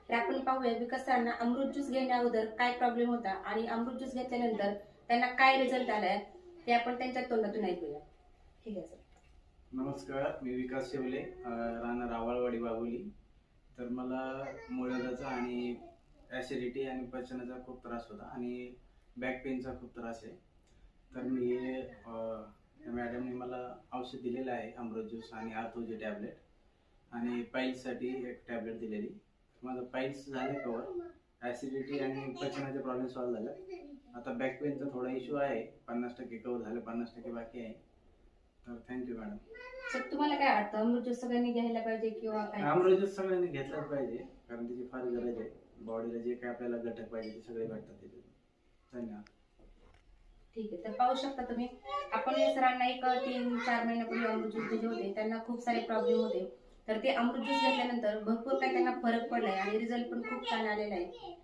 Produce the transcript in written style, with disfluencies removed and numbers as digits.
तर आपण पाहूया विकास सरांना अमृत ज्यूस घेण्या अगोदर काय प्रॉब्लेम होता आणि अमृत ज्यूस घेतल्यानंतर त्यांना काय रिझल्ट आलाय ते आपण त्यांच्या तोंडातून ऐकूया. ठीक आहे सर. नमस्कार, मी विकास शेवले, राहणार रावळवाडी बाबुली. तर मला मूळव्याधाचा आणि ॲसिडिटी आणि पचनाचा खूप त्रास होता आणि बॅक पेनचा खूप त्रास आहे. तर मी मॅडमने मला औषध दिलेलं आहे, अमृत ज्यूस आणि आर्थोची टॅबलेट आणि पाईल्ससाठी एक टॅबलेट दिलेली. माझं पाईल्स झाले कवर, ॲसिडिटी आणि पचनाचे प्रॉब्लेम सॉल्व्ह झाले. आता बॅक पेनचा थोडा इश्यू आहे, 50% कवर झालं, 50% बाकी आहे. तर थँक्यू मॅडम. सर तुम्हाला काय वाटतं अमृत ज्यूस सगळ्यांनी घ्यायला पाहिजे किंवा काय? अमृत ज्यूस सगळ्यांनी घेतलाच पाहिजे, कारण त्याची फार गरज आहे. बॉडीला जे काय आपल्याला घटक पाहिजे ते सगळे भेटतात त्याच्यात. धन्यवाद. ठीक आहे. तर पाहू शकता तुम्ही, आपण या सरांना एक 3-4 महिन्यापूर्वी अमृत ज्यूस दिले होते. त्यांना खूप सारे प्रॉब्लेम होते. तर ते अमृत ज्यूस घेतल्यानंतर भरपूर काही त्यांना फरक पडलाय आणि रिझल्ट पण खूप छान आलेला आहे.